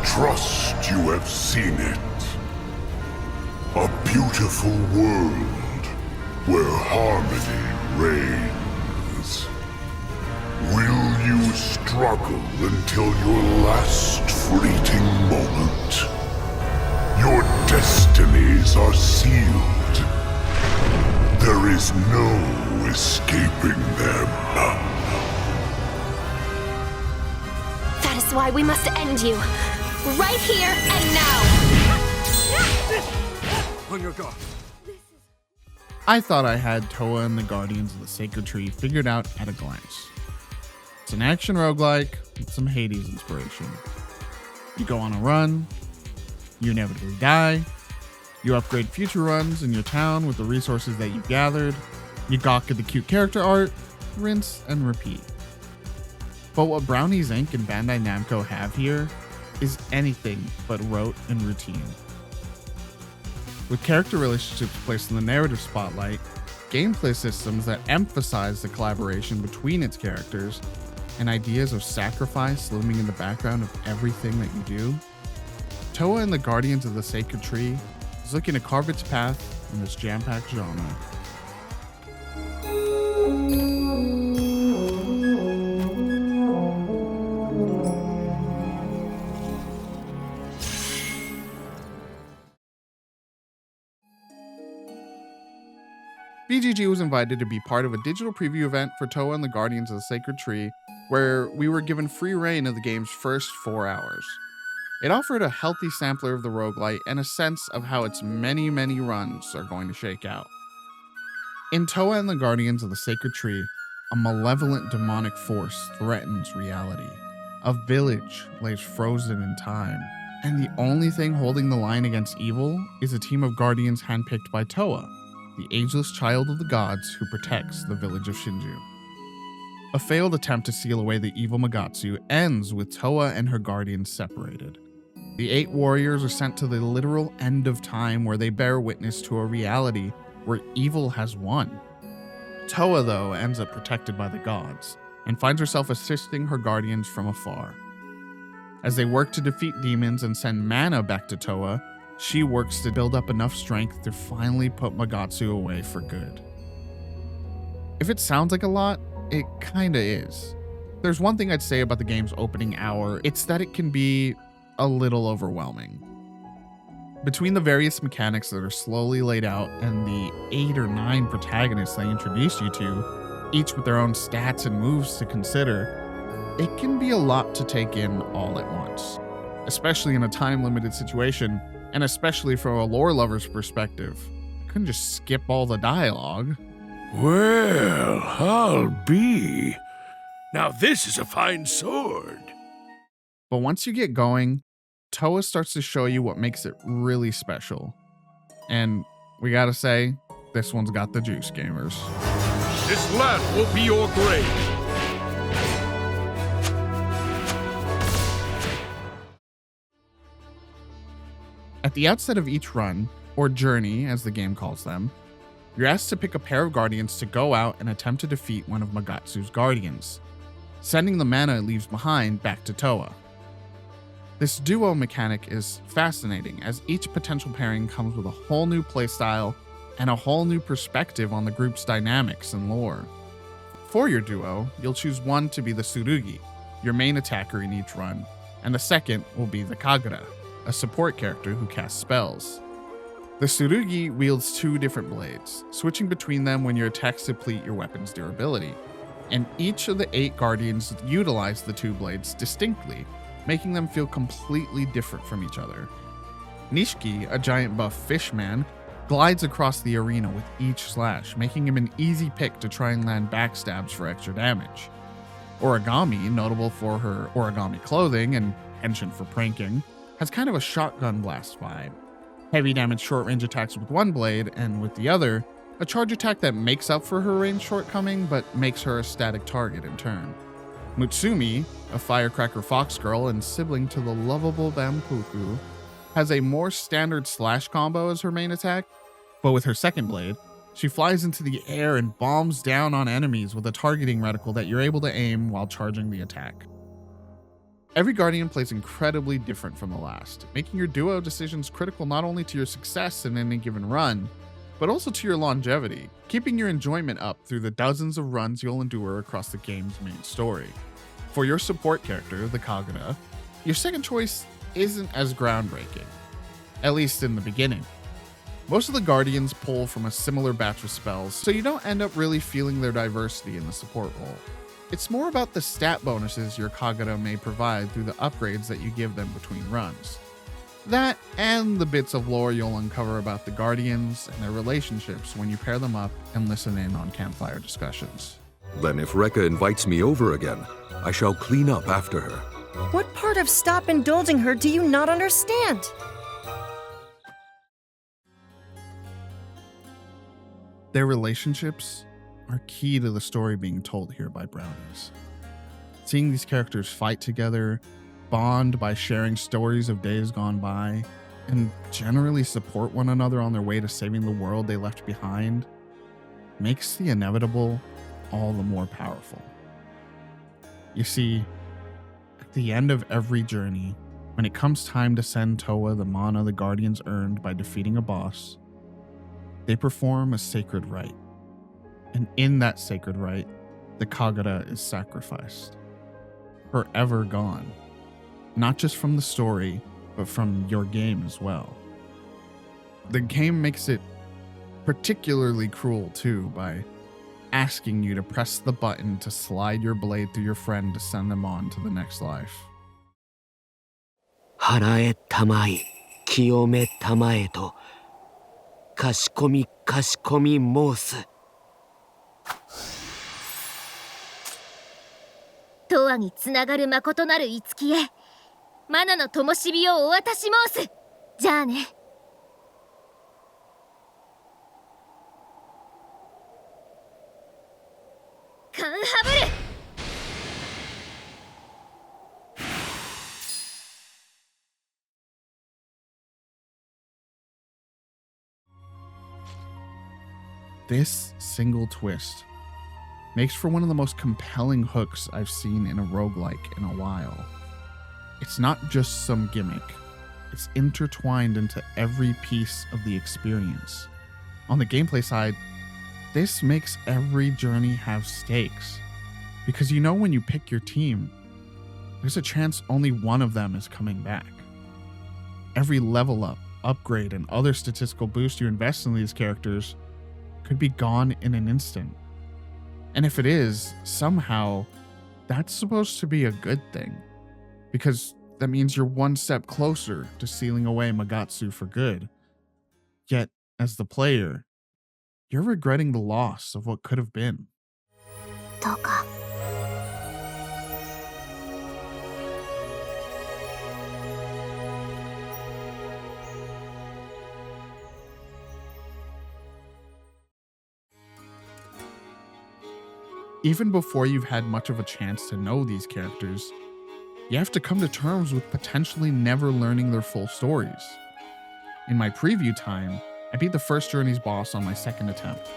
trust you have seen it. A beautiful world where harmony reigns. Will you struggle until your last fleeting moment? Your destinies are sealed. There is no escaping them. That is why we must end you. Right here and now. On your guard. I thought I had Towa and the Guardians of the Sacred Tree figured out at a glance. It's an action roguelike with some Hades inspiration. You go on a run, you inevitably die, you upgrade future runs in your town with the resources that you've gathered, you gawk at the cute character art, rinse and repeat. But what Brownies Inc and Bandai-Namco have here is anything but rote and routine. With character relationships placed in the narrative spotlight, gameplay systems that emphasize the collaboration between its characters, and ideas of sacrifice looming in the background of everything that you do, Towa and the Guardians of the Sacred Tree is looking to carve its path in this jam-packed genre. VGG was invited to be part of a digital preview event for Towa and the Guardians of the Sacred Tree, where we were given free reign of the game's first 4 hours. It offered a healthy sampler of the roguelite and a sense of how its many runs are going to shake out. In Towa and the Guardians of the Sacred Tree, a malevolent demonic force threatens reality. A village lays frozen in time, and the only thing holding the line against evil is a team of guardians handpicked by Towa, the ageless child of the gods who protects the village of Shinju. A failed attempt to seal away the evil Magatsu ends with Towa and her guardians separated. The 8 warriors are sent to the literal end of time, where they bear witness to a reality where evil has won. Towa, though, ends up protected by the gods, and finds herself assisting her guardians from afar. As they work to defeat demons and send mana back to Towa, she works to build up enough strength to finally put Magatsu away for good. If it sounds like a lot, it kinda is. There's one thing I'd say about the game's opening hour, it's that it can be a little overwhelming. Between the various mechanics that are slowly laid out and the 8 or 9 protagonists they introduce you to, each with their own stats and moves to consider, it can be a lot to take in all at once, especially in a time-limited situation, and especially from a lore lover's perspective. I couldn't just skip all the dialogue. Well, I'll be. Now this is a fine sword. But once you get going, Towa starts to show you what makes it really special. And we gotta say, this one's got the juice, gamers. This land will be your grave. At the outset of each run, or journey as the game calls them, you're asked to pick a pair of guardians to go out and attempt to defeat one of Magatsu's guardians, sending the mana it leaves behind back to Towa. This duo mechanic is fascinating, as each potential pairing comes with a whole new playstyle and a whole new perspective on the group's dynamics and lore. For your duo, you'll choose one to be the Tsurugi, your main attacker in each run, and the second will be the Kagura, a support character who casts spells. The Tsurugi wields 2 different blades, switching between them when your attacks deplete your weapon's durability, and each of the 8 guardians utilize the 2 blades distinctly, making them feel completely different from each other. Nishiki, a giant buff fish man, glides across the arena with each slash, making him an easy pick to try and land backstabs for extra damage. Origami, notable for her origami clothing and penchant for pranking, has kind of a shotgun blast vibe. Heavy damage short-range attacks with one blade, and with the other, a charge attack that makes up for her range shortcoming but makes her a static target in turn. Mutsumi, a firecracker fox girl and sibling to the lovable Bampuku, has a more standard slash combo as her main attack, but with her second blade, she flies into the air and bombs down on enemies with a targeting reticle that you're able to aim while charging the attack. Every Guardian plays incredibly different from the last, making your duo decisions critical not only to your success in any given run, but also to your longevity, keeping your enjoyment up through the dozens of runs you'll endure across the game's main story. For your support character, the Kagura, your second choice isn't as groundbreaking, at least in the beginning. Most of the Guardians pull from a similar batch of spells, so you don't end up really feeling their diversity in the support role. It's more about the stat bonuses your Kagura may provide through the upgrades that you give them between runs. That and the bits of lore you'll uncover about the Guardians and their relationships when you pair them up and listen in on campfire discussions. Then if Rekka invites me over again, I shall clean up after her. What part of stop indulging her do you not understand? Their relationships are key to the story being told here by Brownies. Seeing these characters fight together, bond by sharing stories of days gone by, and generally support one another on their way to saving the world they left behind, makes the inevitable all the more powerful. You see, at the end of every journey, when it comes time to send Towa the mana the Guardians earned by defeating a boss, they perform a sacred rite. And in that sacred rite, the Kagura is sacrificed. Forever gone. Not just from the story, but from your game as well. The game makes it particularly cruel too by asking you to press the button to slide your blade through your friend to send them on to the next life. 腹へたまい、清めたまえと、かしこみ申す。永遠につながる誠なる樹へ、マナの灯火をお渡し申す。じゃあね。カンハブル。This single twist makes for one of the most compelling hooks I've seen in a roguelike in a while. It's not just some gimmick, it's intertwined into every piece of the experience. On the gameplay side, this makes every journey have stakes, because you know when you pick your team, there's a chance only one of them is coming back. Every level up, upgrade, and other statistical boost you invest in these characters could be gone in an instant. And if it is, somehow, that's supposed to be a good thing, because that means you're one step closer to sealing away Magatsu for good. Yet, as the player, you're regretting the loss of what could have been. どうか。Even before you've had much of a chance to know these characters, you have to come to terms with potentially never learning their full stories. In my preview time, I beat the first journey's boss on my second attempt,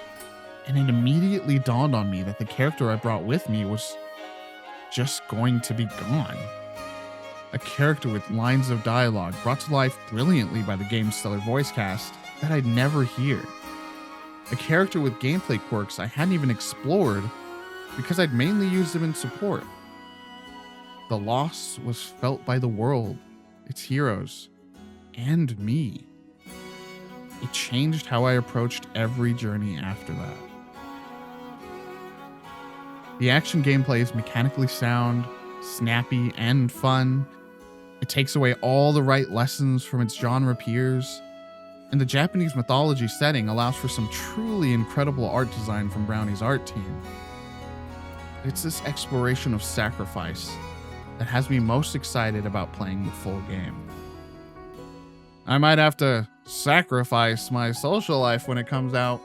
and it immediately dawned on me that the character I brought with me was just going to be gone. A character with lines of dialogue brought to life brilliantly by the game's stellar voice cast that I'd never hear. A character with gameplay quirks I hadn't even explored because I'd mainly used them in support. The loss was felt by the world, its heroes, and me. It changed how I approached every journey after that. The action gameplay is mechanically sound, snappy, and fun. It takes away all the right lessons from its genre peers, and the Japanese mythology setting allows for some truly incredible art design from Brownies' art team. It's this exploration of sacrifice that has me most excited about playing the full game. I might have to sacrifice my social life when it comes out,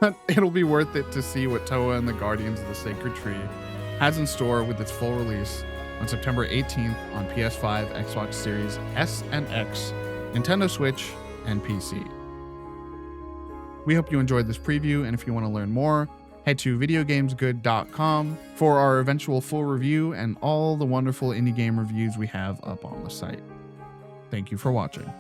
but it'll be worth it to see what Towa and the Guardians of the Sacred Tree has in store with its full release on September 18th on PS5, Xbox Series S and X, Nintendo Switch, and PC. We hope you enjoyed this preview, and if you want to learn more, Head to videogamesgood.com for our eventual full review and all the wonderful indie game reviews we have up on the site. Thank you for watching.